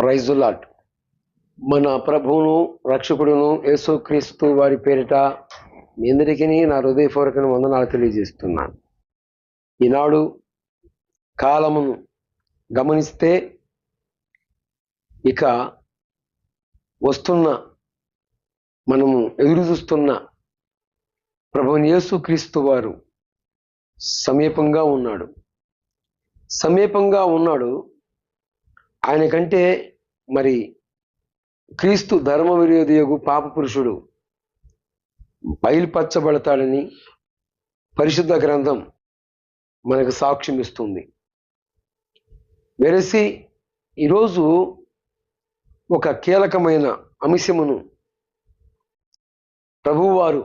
Praise the lord. మన ప్రభువును రక్షకుడును యేసుక్రీస్తు వారి పేరిట మీ అందరికీ నా హృదయపూర్వక వందనాలు తెలియజేస్తున్నాను. ఈనాడు కాలమును గమనిస్తే ఇక వస్తున్న మనము ఎదురు చూస్తున్న ప్రభువుని యేసుక్రీస్తు వారు సమీపంగా ఉన్నాడు. ఆయన కంటే మరి క్రీస్తు ధర్మ విరోధియగు పాప పురుషుడు బయలుపరచబడతాడని పరిశుద్ధ గ్రంథం మనకు సాక్ష్యం ఇస్తుంది. వెరసి ఈరోజు ఒక కీలకమైన అంశమును ప్రభువారు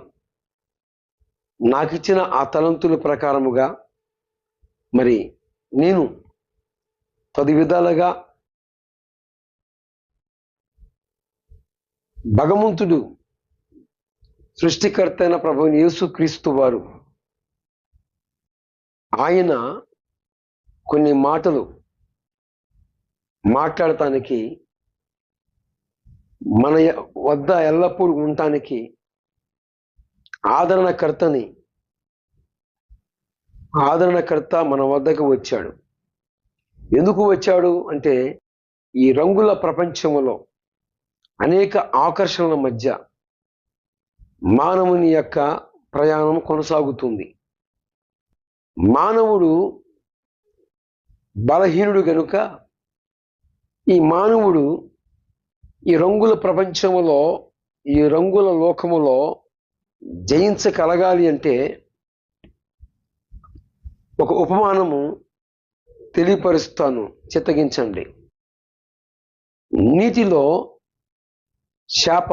నాకిచ్చిన ఆ తలంతుల ప్రకారముగా మరి నేను 10 విధాలుగా భగవంతుడు సృష్టికర్త అయిన ప్రభువుని యేసుక్రీస్తు వారు ఆయన కొన్ని మాటలు మాట్లాడటానికి మన వద్ద ఎల్లప్పుడూ ఉండటానికి ఆదరణకర్త మన వద్దకు వచ్చాడు. ఎందుకు వచ్చాడు అంటే ఈ రంగుల ప్రపంచంలో అనేక ఆకర్షణల మధ్య మానవుని యొక్క ప్రయాణం కొనసాగుతుంది. మానవుడు బలహీనుడు గనుక ఈ మానవుడు ఈ రంగుల ప్రపంచంలో ఈ రంగుల లోకములో జయించగలగాలి అంటే ఒక ఉపమానము తెలియపరుస్తాను, చిత్తగించండి. నీటిలో చేప,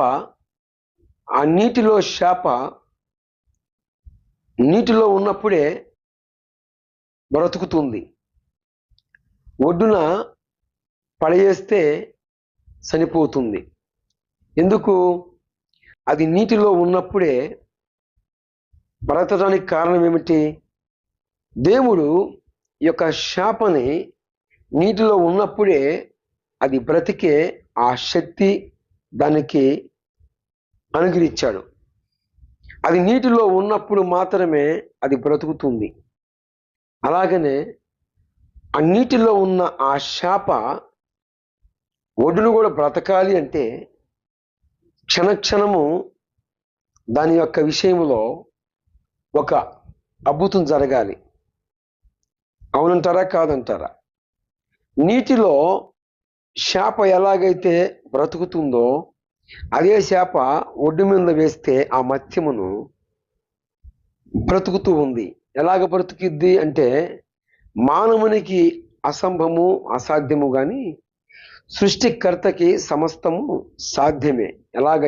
ఆ నీటిలో చేప నీటిలో ఉన్నప్పుడే బ్రతుకుతుంది. ఒడ్డున పడేస్తే చనిపోతుంది. ఎందుకు? అది నీటిలో ఉన్నప్పుడే బ్రతకడానికి కారణం ఏమిటి? దేవుడు ఈ యొక్క చేపని నీటిలో ఉన్నప్పుడే అది బ్రతికే ఆ శక్తి దానికి అనుగ్రహించాడు. అది నీటిలో ఉన్నప్పుడు మాత్రమే అది బ్రతుకుతుంది. అలాగనే ఆ నీటిలో ఉన్న ఆ చేప ఒడ్డును కూడా బ్రతకాలి అంటే క్షణక్షణము దాని యొక్క విషయంలో ఒక అద్భుతం జరగాలి. అవునంటారా కాదంటారా? నీటిలో చేప ఎలాగైతే బ్రతుకుతుందో అదే చేప ఒడ్డు మీద వేస్తే ఆ మత్స్యమును బ్రతుకుతూ ఉంది. ఎలాగ బ్రతుకుద్ది అంటే మానవునికి అసంభవము అసాధ్యము కానీ సృష్టికర్తకి సమస్తము సాధ్యమే. ఎలాగ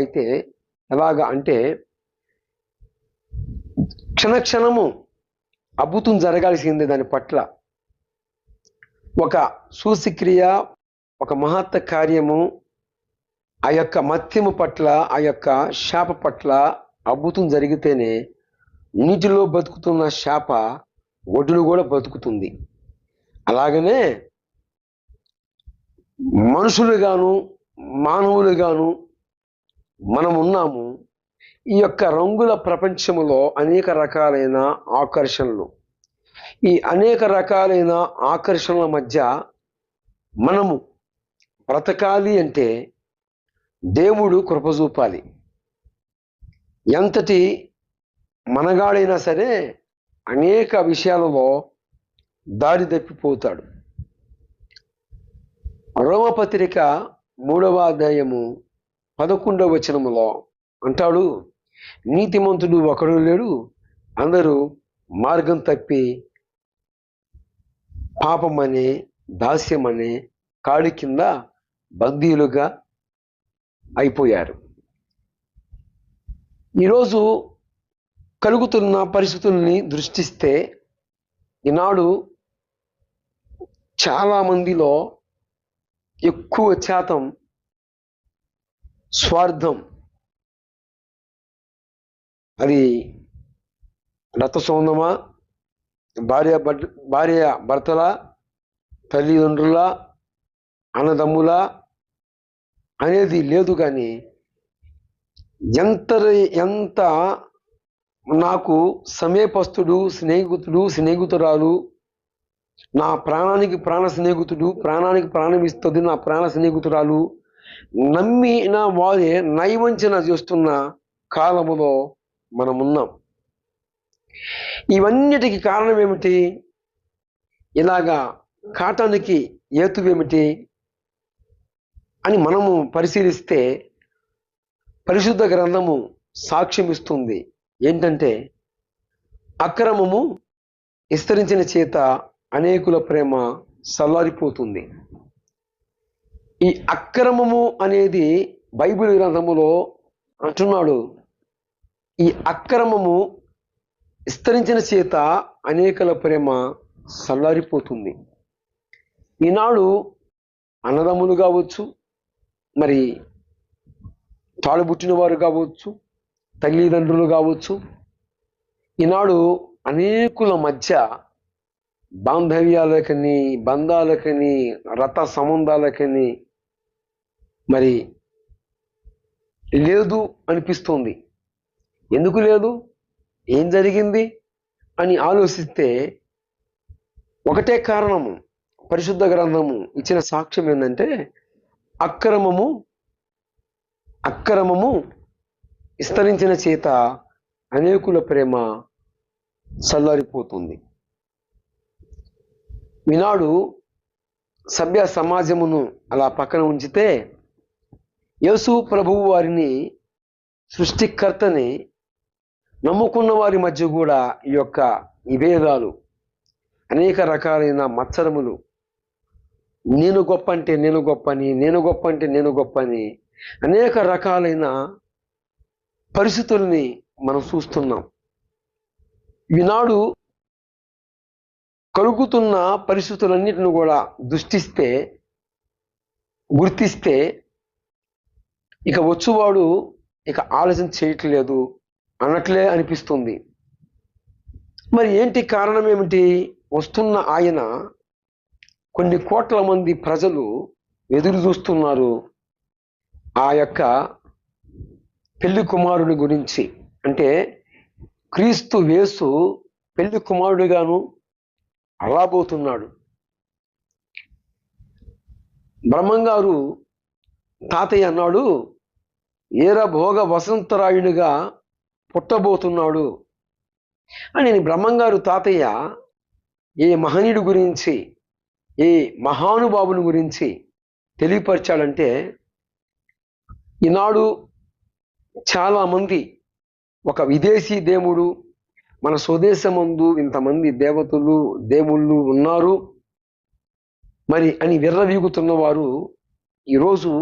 అంటే క్షణక్షణము అద్భుతం జరగాల్సిందే. దాని పట్ల ఒక సూచక్రియ, ఒక మహత్త కార్యము ఆ యొక్క మత్స్యము పట్ల, ఆ యొక్క చేప పట్ల అద్భుతం జరిగితేనే నీటిలో బతుకుతున్న చేప ఒడ్డును కూడా బతుకుతుంది. అలాగనే మనుషులుగాను మానవులుగాను మనం ఉన్నాము. ఈ యొక్క రంగుల ప్రపంచములో అనేక రకాలైన ఆకర్షణలు, ఈ అనేక రకాలైన ఆకర్షణల మధ్య మనము బ్రతకాలి అంటే దేవుడు కృప చూపాలి. ఎంతటి మనగాడైనా సరే అనేక విషయాలలో దారి తప్పిపోతాడు. రోమపత్రిక 3వ అధ్యాయము 11వ వచనములో అంటాడు, నీతిమంతుడు ఒకడు లేడు, అందరూ మార్గం తప్పి పాపమనే దాస్యమనే కాడి కింద బందీలుగా అయిపోయారు. ఈరోజు కలుగుతున్న పరిస్థితుల్ని దృష్టిస్తే ఈనాడు చాలామందిలో ఎక్కువ శాతం స్వార్థం, అది రక్త సంబంధమా, భార్య భర్తల, తల్లిదండ్రుల, అన్నదమ్ముల, అనేది లేదు. కానీ ఎంత ఎంత నాకు సమీపస్తుడు, స్నేహితురాలు, నా ప్రాణానికి ప్రాణ స్నేహితుడు, ప్రాణానికి ప్రాణం ఇస్తుంది నా ప్రాణ స్నేహితురాలు, నమ్మిన వారే నయవంచన చేస్తున్న కాలములో మనమున్నాం. ఇవన్నిటికి కారణం ఏమిటి? ఇలాగా కాటానికి ఏతువేమిటి అని మనము పరిశీలిస్తే పరిశుద్ధ గ్రంథము సాక్ష్యం ఇస్తుంది. ఏంటంటే, అక్రమము విస్తరించిన చేత అనేకుల ప్రేమ సల్లారిపోతుంది. ఈ అక్రమము అనేది బైబిల్ గ్రంథములో అంటున్నాడు, ఈ అక్రమము విస్తరించిన చేత అనేకుల ప్రేమ సల్లారిపోతుంది. ఈనాడు అన్నదమ్ములు కావచ్చు, మరి తాళుబుట్టిన వారు కావచ్చు, తల్లిదండ్రులు కావచ్చు, ఈనాడు అనేకుల మధ్య బాంధవ్యాలకని, బంధాలకని, రత సంబంధాలకని మరి లేదు అనిపిస్తుంది. ఎందుకు లేదు, ఏం జరిగింది అని ఆలోచిస్తే ఒకటే కారణము. పరిశుద్ధ గ్రంథము ఇచ్చిన సాక్ష్యం ఏంటంటే, అక్రమము విస్తరించిన చేత అనేకుల ప్రేమ చల్లారిపోతుంది. ఈనాడు సభ్య సమాజమును అలా పక్కన ఉంచితే, యేసు ప్రభువు వారిని, సృష్టికర్తని నమ్ముకున్న వారి మధ్య కూడా ఈ యొక్క విభేదాలు, అనేక రకాలైన మత్సరములు, నేను గొప్ప అంటే నేను గొప్పని, నేను గొప్ప అంటే నేను గొప్పని, అనేక రకాలైన పరిస్థితుల్ని మనం చూస్తున్నాం. ఈనాడు కలుగుతున్న పరిస్థితులన్నిటిని కూడా గుర్తిస్తే ఇక వచ్చువాడు ఇక ఆలోచన చేయట్లేదు అన్నట్లే అనిపిస్తుంది. మరి ఏంటి కారణం ఏమిటి? వస్తున్న ఆయన కొన్ని కోట్ల మంది ప్రజలు ఎదురు చూస్తున్నారు ఆ యొక్క పెళ్లి కుమారుడి గురించి. అంటే క్రీస్తు యేసు పెళ్లి కుమారుడిగాను రాబోతున్నాడు. బ్రహ్మంగారు తాతయ్య అన్నాడు, ఏరభోగ వసంతరాయునిగా పుట్టబోతున్నాడు అని. బ్రహ్మంగారు తాతయ్య ఏ మహనీయుడి గురించి, ఏ మహానుభావుని గురించి తెలియపరిచాడంటే, ఈనాడు చాలామంది ఒక విదేశీ దేవుడు, మన స్వదేశమందు ఇంతమంది దేవుళ్ళు ఉన్నారు మరి అని విర్రవీగుతున్న వారు ఈరోజు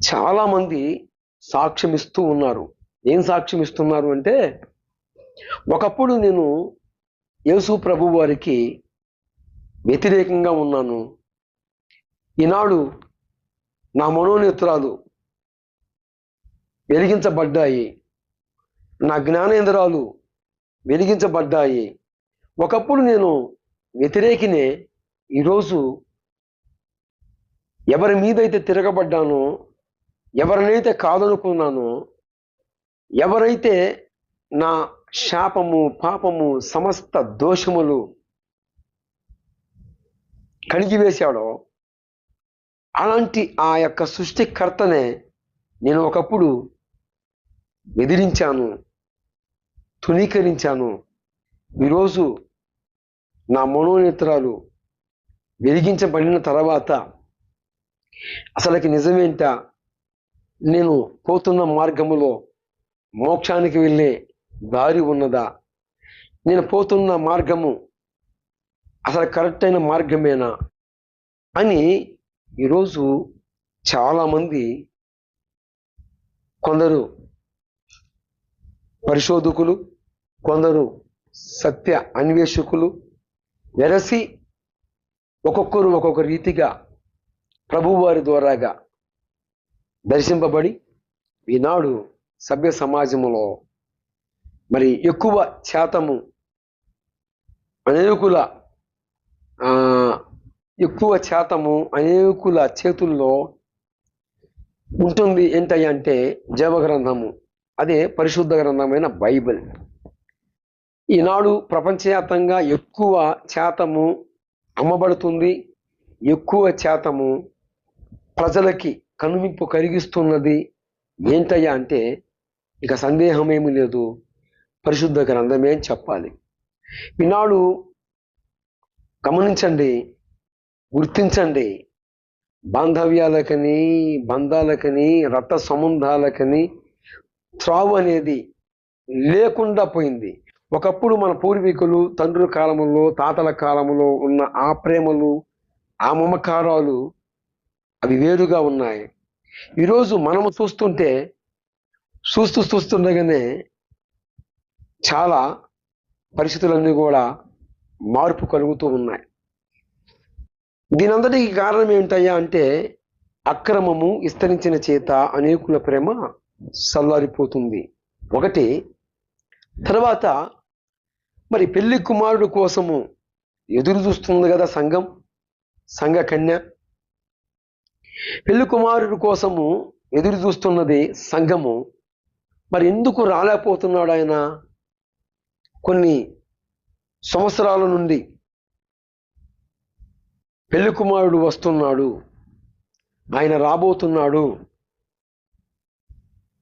చాలామంది సాక్ష్యం ఇస్తూ ఉన్నారు. ఏం సాక్ష్యం ఇస్తున్నారు అంటే, ఒకప్పుడు నేను యేసు ప్రభు వారికి వ్యతిరేకంగా ఉన్నాను, ఈనాడు నా మనోనేత్రాలు వెలిగించబడ్డాయి, నా జ్ఞానేంద్రాలు వెలిగించబడ్డాయి. ఒకప్పుడు నేను వ్యతిరేకినే, ఈరోజు ఎవరి మీదైతే తిరగబడ్డానో, ఎవరినైతే కాదనుకున్నానో, ఎవరైతే నా శాపము, పాపము, సమస్త దోషములు కడిగివేశాడో, అలాంటి ఆ యొక్క సృష్టికర్తనే నేను ఒకప్పుడు ఎదిరించాను, తునీకరించాను. ఈరోజు నా మనోనేత్రాలు వెలిగించబడిన తర్వాత అసలుకి నిజమేంటా, నేను పోతున్న మార్గములో మోక్షానికి వెళ్ళే దారి ఉన్నదా, నేను పోతున్న మార్గము అసలు కరెక్ట్ అయిన మార్గమేనా అని ఈరోజు చాలామంది, కొందరు పరిశోధకులు, కొందరు సత్య అన్వేషకులు వెరసి ఒక్కొక్కరు ఒక్కొక్క రీతిగా ప్రభువారి ద్వారాగా దర్శింపబడి ఈనాడు సభ్య సమాజంలో మరి ఎక్కువ శాతము అనేకుల చేతుల్లో ఉంటుంది. ఏంటయ్యా అంటే జీవగ్రంథము, అదే పరిశుద్ధ గ్రంథమైన బైబిల్. ఈనాడు ప్రపంచవ్యాప్తంగా ఎక్కువ శాతము అమ్మబడుతుంది, ఎక్కువ శాతము ప్రజలకి కనువిప్పు కలిగిస్తున్నది ఏంటయ్యా అంటే ఇక సందేహం ఏమీ లేదు, పరిశుద్ధ గ్రంథమే అని చెప్పాలి. ఈనాడు గమనించండి, గుర్తించండి, బాంధవ్యాలకని, బంధాలకని, రక్త సంబంధాలకని త్రావు అనేది లేకుండా పోయింది. ఒకప్పుడు మన పూర్వీకులు తండ్రుల కాలంలో, తాతల కాలంలో ఉన్న ఆ ప్రేమలు, ఆ మమకారాలు అవి వేరుగా ఉన్నాయి. ఈరోజు మనము చూస్తుండగానే చాలా పరిస్థితులన్నీ కూడా మార్పు కలుగుతూ ఉన్నాయి. దీనంతటికి కారణం ఏమిటయ్యా అంటే అక్రమము విస్తరించిన చేత అనేకుల ప్రేమ సల్లారిపోతుంది ఒకటి. తర్వాత మరి పెళ్లి కుమారుడు కోసము ఎదురు చూస్తుంది కదా సంఘ కన్య. పెళ్లి కుమారుడు కోసము ఎదురు చూస్తున్నది సంఘము. మరి ఎందుకు రాలేకపోతున్నాడు ఆయన? కొన్ని సంవత్సరాల నుండి పెళ్లి కుమారుడు వస్తున్నాడు, ఆయన రాబోతున్నాడు,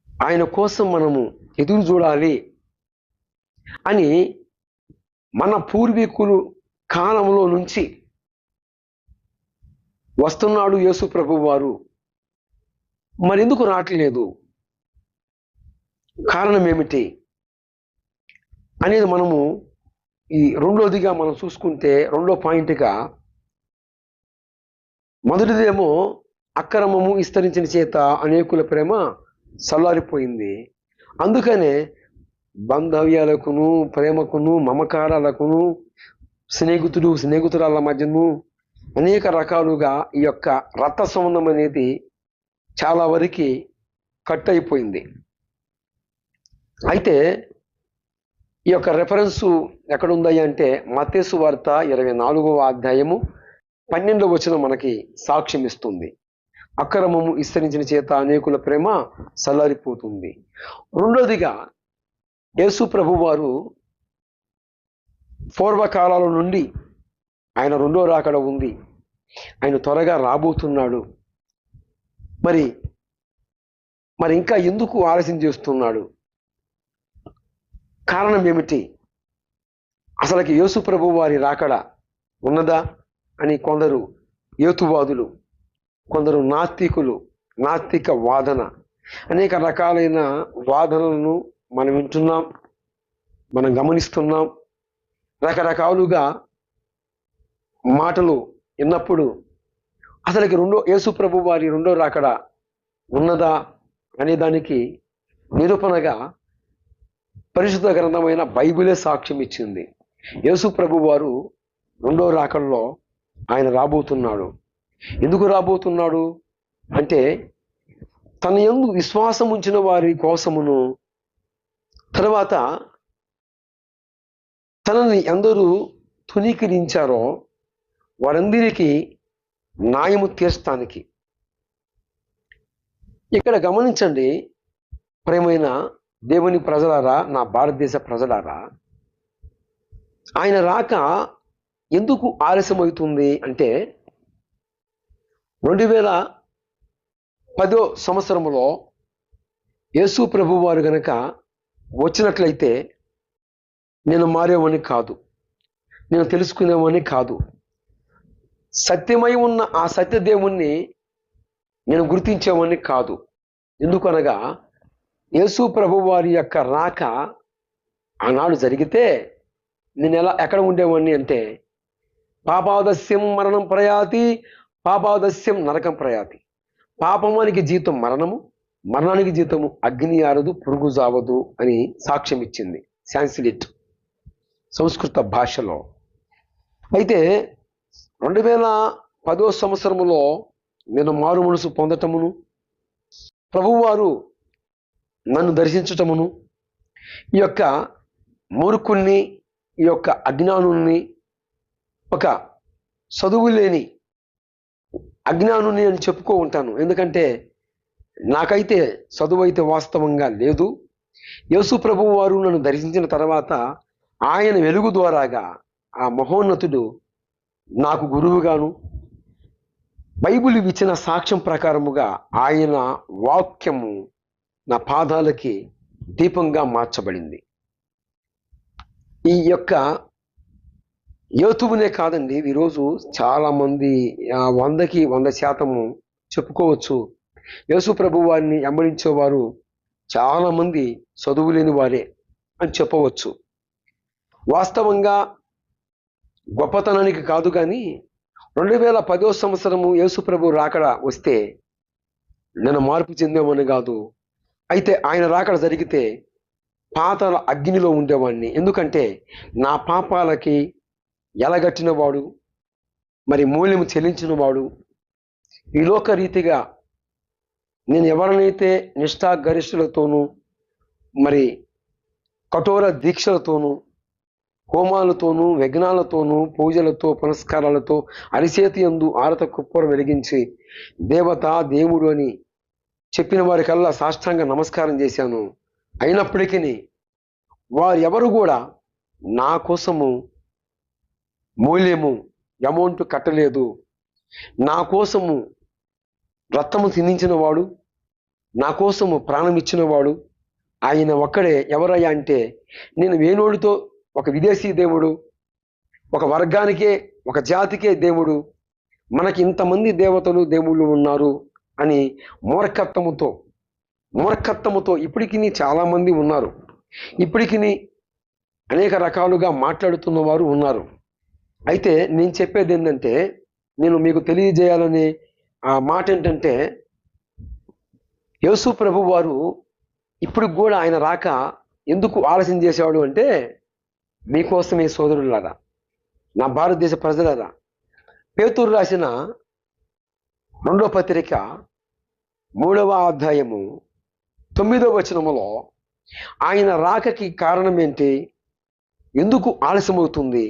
ఆయన కోసం మనము ఎదురు చూడాలి అని మన పూర్వీకులు కాలంలో నుంచి వస్తున్నాడు యేసు ప్రభు వారు. మరి ఎందుకు రావట్లేదు, కారణం ఏమిటి అనేది మనము ఈ రెండోదిగా మనం చూసుకుంటే, రెండో పాయింట్గా మొదటిదేమో అక్రమము విస్తరించిన చేత అనేకుల ప్రేమ సల్లారిపోయింది. అందుకనే బాంధవ్యాలకును, ప్రేమకును, మమకారాలకును, స్నేహితురాల మధ్యను అనేక రకాలుగా ఈ యొక్క రక్త సంబంధం అనేది చాలా వరకు కట్ అయిపోయింది. అయితే ఈ యొక్క రెఫరెన్సు ఎక్కడుంది అంటే మత్తయి సువార్త 24వ అధ్యాయము 12వ వచనం మనకి సాక్ష్యం ఇస్తుంది. అక్రమము విస్తరించిన చేత అనేకుల ప్రేమ సల్లారిపోతుంది. రెండోదిగా యేసు ప్రభు వారు పూర్వకాలాల నుండి ఆయన రెండో రాకడ ఉంది, ఆయన త్వరగా రాబోతున్నాడు. మరి ఇంకా ఎందుకు ఆలస్యం చేస్తున్నాడు? కారణం ఏమిటి? అసలుకి యేసు ప్రభు వారి రాకడ ఉన్నదా అని కొందరు హేతువాదులు, కొందరు నాస్తిక వాదన, అనేక రకాలైన వాదనలను మనం వింటున్నాం, మనం గమనిస్తున్నాం. రకరకాలుగా మాటలు విన్నప్పుడు అసలుకి యేసు ప్రభు వారి రెండో రాకడ ఉన్నదా అనే దానికి నిరూపణగా పరిశుద్ధ గ్రంథమైన బైబిలే సాక్ష్యం ఇచ్చింది. యేసు ప్రభు వారు రెండో రాకడలో ఆయన రాబోతున్నాడు. ఎందుకు రాబోతున్నాడు అంటే తన యందు విశ్వాసం ఉంచిన వారి కోసమును, తర్వాత తనని ఎందరూ తునీకరించారో వారందరికీ న్యాయము తీర్చడానికి. ఇక్కడ గమనించండి ప్రియమైన దేవుని ప్రజలారా, నా భారతదేశ ప్రజలారా, ఆయన రాక ఎందుకు ఆలస్యమవుతుంది అంటే 2010 సంవత్సరంలో యేసు ప్రభు వారు గనక వచ్చినట్లయితే నేను మారేవాడిని కాదు, నేను తెలుసుకునేవాడిని కాదు, సత్యమై ఉన్న ఆ సత్యదేవుణ్ణి నేను గుర్తించేవాడిని కాదు. ఎందుకనగా యేసు ప్రభు వారి యొక్క రాక ఆనాడు జరిగితే నేను ఎక్కడ ఉండేవాడిని అంటే పాపాదస్యం మరణం ప్రయాతి, పాపాదస్యం నరకం ప్రయాతి. పాపమానికి జీతం మరణము, మరణానికి జీతము అగ్ని ఆరదు, పురుగు జావదు అని సాక్ష్యం ఇచ్చింది సాంస్క్రిట్ సంస్కృత భాషలో. అయితే 2010 సంవత్సరములో నేను మారు మనసు పొందటమును, ప్రభువారు నన్ను దర్శించటమును, ఈ యొక్క మూర్ఖుణ్ణి, ఈ యొక్క అజ్ఞానుణ్ణి, ఒక చదువు లేని అజ్ఞానుని అని చెప్పుకో ఉంటాను. ఎందుకంటే నాకైతే చదువు అయితే వాస్తవంగా లేదు. యేసు ప్రభువు వారు నన్ను దర్శించిన తర్వాత ఆయన వెలుగు ద్వారాగా ఆ మహోన్నతుడు నాకు గురువుగాను బైబిల్ ఇచ్చిన సాక్ష్యం ప్రకారముగా ఆయన వాక్యము నా పాదాలకి దీపంగా మార్చబడింది. ఈ యొక్క యోతువునే కాదండి, ఈరోజు చాలా మంది 100కి 100% చెప్పుకోవచ్చు యేసు ప్రభు వారిని వెంబడించేవారు చాలా మంది చదువు లేని వారే అని చెప్పవచ్చు. వాస్తవంగా గొప్పతనానికి కాదు, కానీ 2010వ సంవత్సరము యేసు ప్రభు రాకడ వస్తే నేను మార్పు చెందేమని కాదు. అయితే ఆయన రాకడ జరిగితే పాతాళ అగ్నిలో ఉండేవాడిని. ఎందుకంటే నా పాపాలకి ఎలగట్టిన వాడు, మరి మూల్యము చెల్లించిన వాడు, ఈ లోక రీతిగా నేను ఎవరినైతే నిష్ఠాగరిష్ఠులతోనూ మరి కఠోర దీక్షలతోనూ హోమాలతోనూ యజ్ఞాలతోనూ పూజలతో పునస్కారాలతో అరిచేతి యందు ఆరత కుప్పర వెలిగించి దేవత దేవుడు అని చెప్పిన వారికల్లా సాష్టాంగ నమస్కారం చేశాను. అయినప్పటికీ వారు ఎవరు కూడా నా కోసము మూల్యము అమౌంట్ కట్టలేదు. నా కోసము రక్తము చిందించిన వాడు, నా కోసము ప్రాణం ఇచ్చిన వాడు ఆయన ఒక్కడే. ఎవరయ్యా అంటే నేను వేణోడితో ఒక విదేశీ దేవుడు, ఒక వర్గానికే ఒక జాతికే దేవుడు, మనకి ఇంతమంది దేవతలు దేవుళ్ళు ఉన్నారు అని మూర్ఖత్వముతో ఇప్పటికి చాలామంది ఉన్నారు. ఇప్పటికి అనేక రకాలుగా మాట్లాడుతున్న వారు ఉన్నారు. అయితే నేను చెప్పేది ఏంటంటే, నేను మీకు తెలియజేయాలనే ఆ మాట ఏంటంటే, యేసు ప్రభు వారు ఇప్పుడు కూడా ఆయన రాక ఎందుకు ఆలస్యం చేసేవాడు అంటే, మీకోసమే సోదరులారా, నా భారతదేశ ప్రజలారా, పేతురు రాసిన 2వ పత్రిక 3వ అధ్యాయము 9వ వచనములో ఆయన రాకకి కారణం ఏంటి, ఎందుకు ఆలస్యమవుతుంది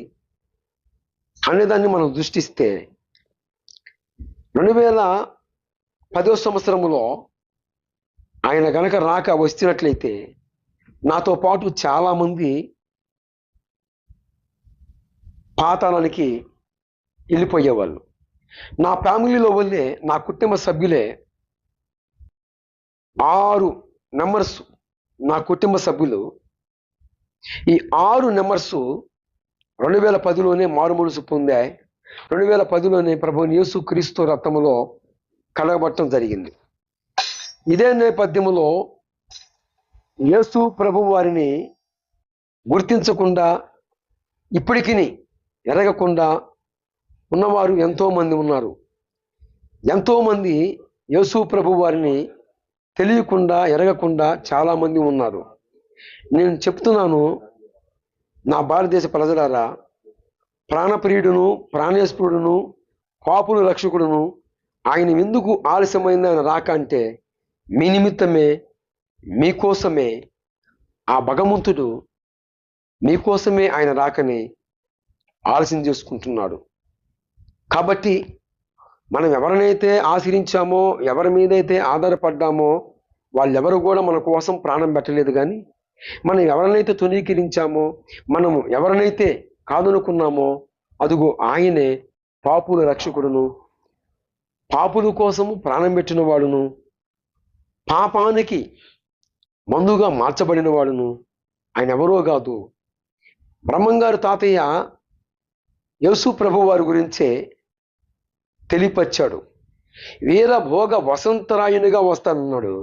అనేదాన్ని మనం దృష్టిస్తే 2010వ సంవత్సరములో ఆయన గనక రాక వచ్చినట్లయితే నాతో పాటు చాలామంది పాతాళానికి వెళ్ళిపోయేవాళ్ళు. నా ఫ్యామిలీలో వల్లే, నా కుటుంబ సభ్యులే 6 మెంబర్స్, నా కుటుంబ సభ్యులు ఈ 6 మెంబర్స్ 2010లోనే మారుమనసు పొందాయి. 2010లోనే ప్రభువుని యేసు క్రీస్తు రక్తములో కడగబట్టడం జరిగింది. ఇదే నేపథ్యములో యేసు ప్రభు వారిని గుర్తించకుండా ఇప్పటికి ఎరగకుండా ఉన్నవారు ఎంతోమంది ఉన్నారు. ఎంతోమంది యేసు ప్రభు వారిని తెలియకుండా ఎరగకుండా చాలామంది ఉన్నారు. నేను చెప్తున్నాను, నా భారతదేశ ప్రజలారా, ప్రాణప్రియుడును ప్రాణేశ్వరుడును పాపుల రక్షకుడును ఆయన ఎందుకు ఆలస్యమైంది ఆయన రాక అంటే, మీ నిమిత్తమే, మీకోసమే ఆ భగవంతుడు మీకోసమే ఆయన రాకని ఆలస్యం చేసుకుంటున్నాడు. కాబట్టి మనం ఎవరినైతే ఆశ్రయించామో, ఎవరి మీదైతే ఆధారపడ్డామో వాళ్ళెవరు కూడా మన కోసం ప్రాణం పెట్టలేదు. కానీ మనం ఎవరినైతే తునీకరించామో, మనము ఎవరినైతే కాదనుకున్నామో అదుగో ఆయనే పాపుల రక్షకుడును, పాపుల కోసము ప్రాణం పెట్టిన వాడును, పాపానికి మందుగా మార్చబడిన వాడును. ఆయన ఎవరో కాదు, బ్రహ్మంగారు తాతయ్య యేసు ప్రభు వారి గురించే తెలియపరిచాడు. వీరభోగ వసంతరాయునిగా వస్తానన్నాడు.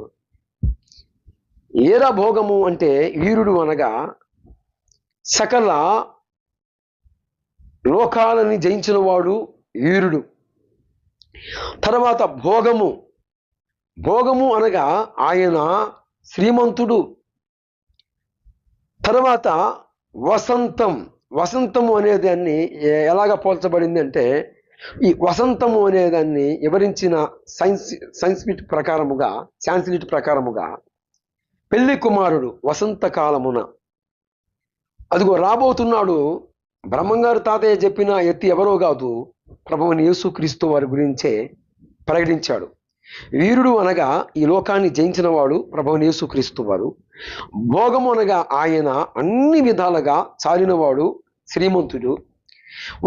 వీరభోగము అంటే వీరుడు అనగా సకల లోకాలని జయించిన వాడు వీరుడు. తర్వాత భోగము అనగా ఆయన శ్రీమంతుడు. తర్వాత వసంతము అనేదాన్ని ఎలాగ పోల్చబడింది అంటే, ఈ వసంతము అనేదాన్ని వివరించిన సాంస్క్రిట్ ప్రకారముగా పెళ్లి కుమారుడు వసంతకాలమున అదిగో రాబోతున్నాడు. బ్రహ్మంగారు తాతయ్య చెప్పిన ఎత్తి ఎవరో కాదు, ప్రభువుని యేసు క్రీస్తు వారి గురించే ప్రకటించాడు. వీరుడు అనగా ఈ లోకాన్ని జయించిన వాడు ప్రభువైన యేసుక్రీస్తు వారు. భోగము అనగా ఆయన అన్ని విధాలుగా చాలినవాడు, శ్రీమంతుడు.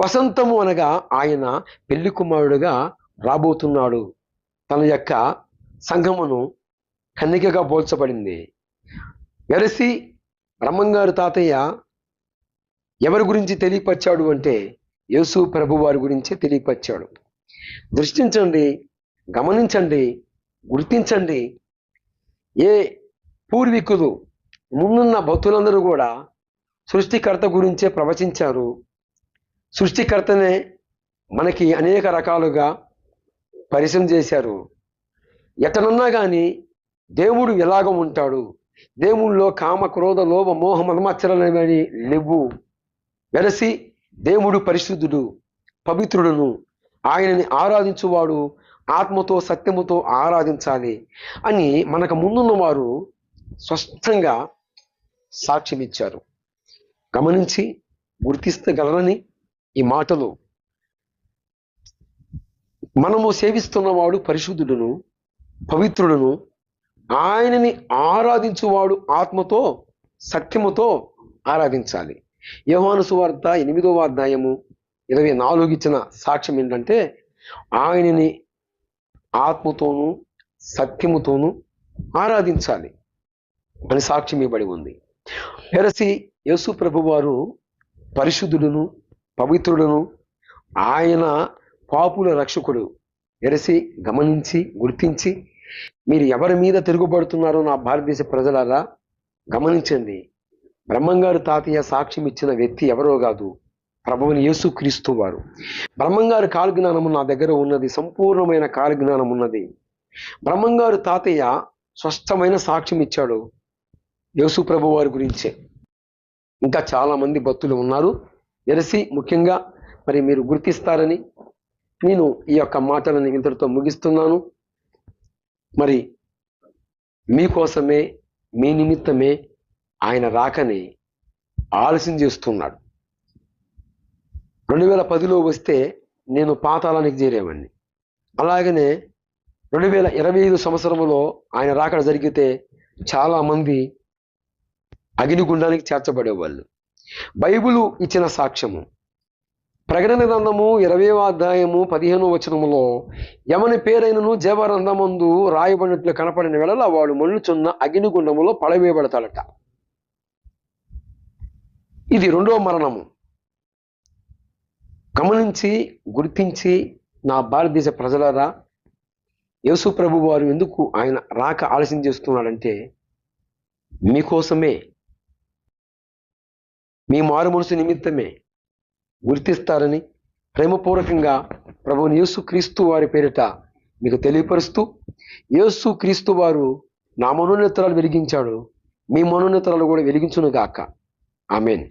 వసంతము అనగా ఆయన పెళ్లి కుమారుడుగా రాబోతున్నాడు. తన యొక్క సంఘమును కన్నికగా పోల్చబడింది. వెరసి బ్రహ్మంగారు తాతయ్య ఎవరి గురించి తెలియపరిచాడు అంటే యేసు ప్రభు వారి గురించి తెలియపరిచాడు. దృష్టించండి, గమనించండి, గుర్తించండి. ఏ పూర్వీకులు ముందున్న భక్తులందరూ కూడా సృష్టికర్త గురించే ప్రవచించారు. సృష్టికర్తనే మనకి అనేక రకాలుగా పరిచయం చేశారు. ఎటనున్నా కానీ దేవుడు ఎలాగ ఉంటాడు, దేవుళ్ళలో కామ క్రోధ లోభ మోహ మదమచ్చరనేవి లేవు. వెరసి దేవుడు పరిశుద్ధుడు, పవిత్రుడును, ఆయనని ఆరాధించువాడు ఆత్మతో సత్యముతో ఆరాధించాలి అని మనకు ముందున్న వారు స్పష్టంగా సాక్ష్యం ఇచ్చారు. గమనించి గుర్తిస్తగలరని ఈ మాటలు. మనము సేవిస్తున్నవాడు పరిశుద్ధుడును, పవిత్రుడును, ఆయనని ఆరాధించువాడు ఆత్మతో సత్యముతో ఆరాధించాలి. యోహాను సువార్త 8వ అధ్యాయము 24 ఇచ్చిన సాక్ష్యం ఏంటంటే ఆయనని ఆత్మతోనూ సత్యముతోనూ ఆరాధించాలి అని సాక్ష్యం ఇవ్వబడి ఉంది. హెరసి యేసు ప్రభు వారు పరిశుద్ధుడును, పవిత్రుడును, ఆయన పాపుల రక్షకుడు. హెరసి గమనించి గుర్తించి మీరు ఎవరి మీద తిరుగుబడుతున్నారో నా భారతదేశ ప్రజలారా గమనించండి. బ్రహ్మంగారు తాతయ్య సాక్ష్యం ఇచ్చిన వ్యక్తి ఎవరో కాదు, ప్రభువుని యేసుక్రీస్తు వారు. బ్రహ్మంగారు కాలజ్ఞానము నా దగ్గర ఉన్నది, సంపూర్ణమైన కాలజ్ఞానం ఉన్నది. బ్రహ్మంగారు తాతయ్య స్పష్టమైన సాక్ష్యం ఇచ్చాడు యేసు ప్రభు వారి గురించే. ఇంకా చాలా మంది భక్తులు ఉన్నారు. ఎరసి ముఖ్యంగా మరి మీరు గుర్తిస్తారని నేను ఈ యొక్క మాటలని ఇంతటితో ముగిస్తున్నాను. మరి మీకోసమే, మీ నిమిత్తమే ఆయన రాకని ఆలస్యం చేస్తున్నాడు. 2010లో వస్తే నేను పాతాళానికి చేరేవాడిని. అలాగనే 2025 సంవత్సరంలో ఆయన రాకడ జరిగితే చాలామంది అగ్నిగుండానికి చేర్చబడేవాళ్ళు. బైబిలు ఇచ్చిన సాక్ష్యము ప్రకటన గ్రంథము 20వ అధ్యాయము 15వ వచనములో ఎవని పేరైనను జీవగ్రంథమందు రాయబడినట్లు కనపడిన వేళ వాడు మండుచున్న అగ్నిగుండములో పడవేయబడతాడట. ఇది 2వ మరణము. గమనించి గుర్తించి నా భారతదేశ ప్రజలారా, యేసు ప్రభు వారు ఎందుకు ఆయన రాక ఆలస్యం చేస్తున్నాడంటే మీకోసమే, మీ మారు మనసు నిమిత్తమే. గుర్తిస్తారని ప్రేమపూర్వకంగా ప్రభువుని యేసుక్రీస్తు వారి పేరిట మీకు తెలియపరుస్తూ, యేసుక్రీస్తు వారు నా మనోనేత్రాలు వెలిగించాడు, మీ మనోనేత్రాలు కూడా వెలిగించును గాక. ఆమేన్.